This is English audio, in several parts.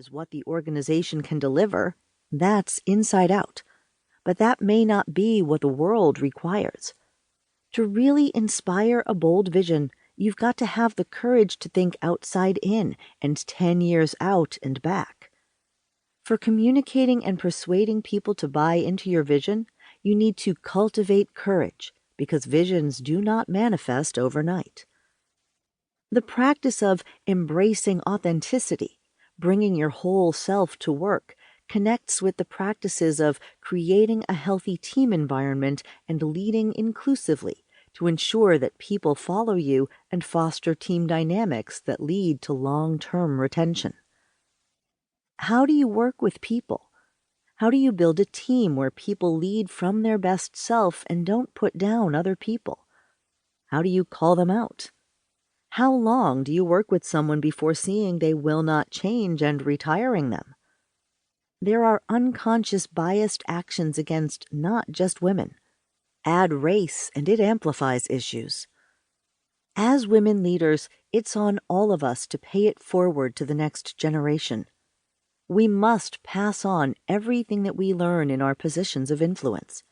is what the organization can deliver, that's inside out. But that may not be what the world requires. To really inspire a bold vision, you've got to have the courage to think outside in and 10 years out and back. For communicating and persuading people to buy into your vision, you need to cultivate courage, because visions do not manifest overnight. The practice of embracing authenticity, bringing your whole self to work, connects with the practices of creating a healthy team environment and leading inclusively to ensure that people follow you and foster team dynamics that lead to long-term retention. How do you work with people? How do you build a team where people lead from their best self and don't put down other people? How do you call them out? How long do you work with someone before seeing they will not change and retiring them? There are unconscious biased actions against not just women. Add race and it amplifies issues. As women leaders, it's on all of us to pay it forward to the next generation. We must pass on everything that we learn in our positions of influence,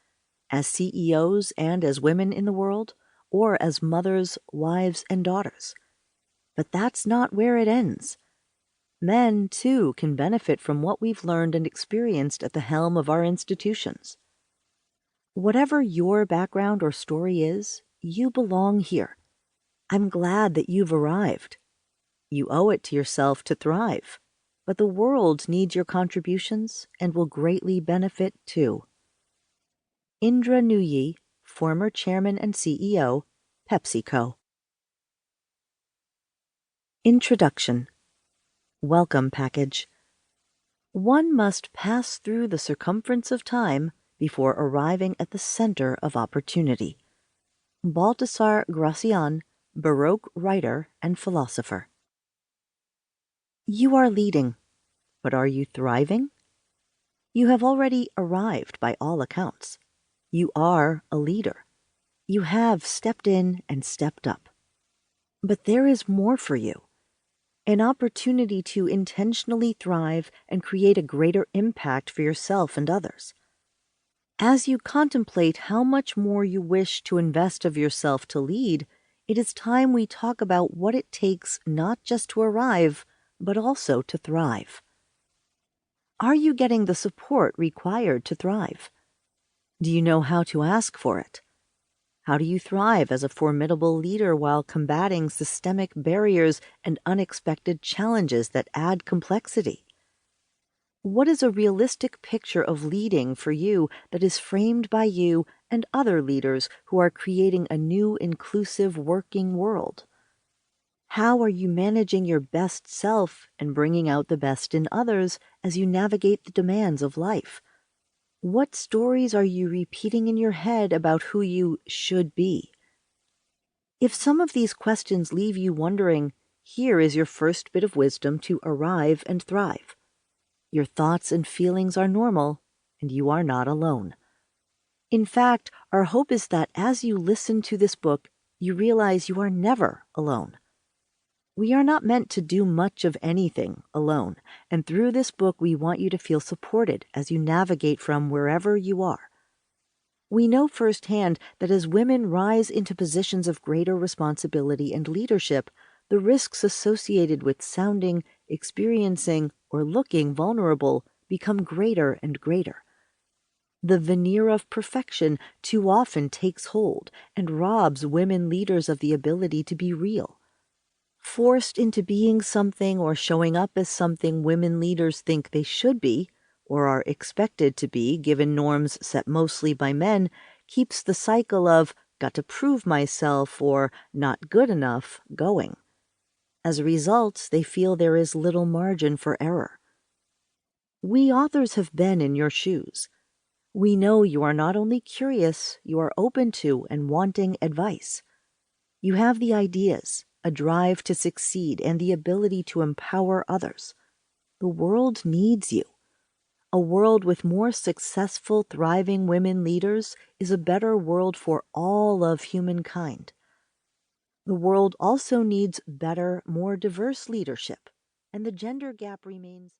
as CEOs and as women in the world, or as mothers, wives, and daughters. But that's not where it ends. Men, too, can benefit from what we've learned and experienced at the helm of our institutions. Whatever your background or story is, you belong here. I'm glad that you've arrived. You owe it to yourself to thrive, but the world needs your contributions and will greatly benefit too. Indra Nooyi, former chairman and CEO, PepsiCo. Introduction. Welcome package. One must pass through the circumference of time before arriving at the center of opportunity. Baltasar Gracian, Baroque writer and philosopher. You are leading, but are you thriving? You have already arrived by all accounts. You are a leader. You have stepped in and stepped up. But there is more for you. An opportunity to intentionally thrive and create a greater impact for yourself and others. As you contemplate how much more you wish to invest of yourself to lead, it is time we talk about what it takes not just to arrive, but also to thrive. Are you getting the support required to thrive? Do you know how to ask for it? How do you thrive as a formidable leader while combating systemic barriers and unexpected challenges that add complexity? What is a realistic picture of leading for you that is framed by you and other leaders who are creating a new inclusive working world? How are you managing your best self and bringing out the best in others as you navigate the demands of life? What stories are you repeating in your head about who you should be? If some of these questions leave you wondering, here is your first bit of wisdom to arrive and thrive. Your thoughts and feelings are normal, and you are not alone. In fact, our hope is that as you listen to this book, you realize you are never alone. We are not meant to do much of anything alone, and through this book we want you to feel supported as you navigate from wherever you are. We know firsthand that as women rise into positions of greater responsibility and leadership, the risks associated with sounding, experiencing, or looking vulnerable become greater and greater. The veneer of perfection too often takes hold and robs women leaders of the ability to be real. Forced into being something or showing up as something women leaders think they should be, or are expected to be given norms set mostly by men, keeps the cycle of got to prove myself or not good enough going. As a result, they feel there is little margin for error. We authors have been in your shoes. We know you are not only curious, you are open to and wanting advice. You have the ideas, a drive to succeed, and the ability to empower others. The world needs you. A world with more successful, thriving women leaders is a better world for all of humankind. The world also needs better, more diverse leadership, and the gender gap remains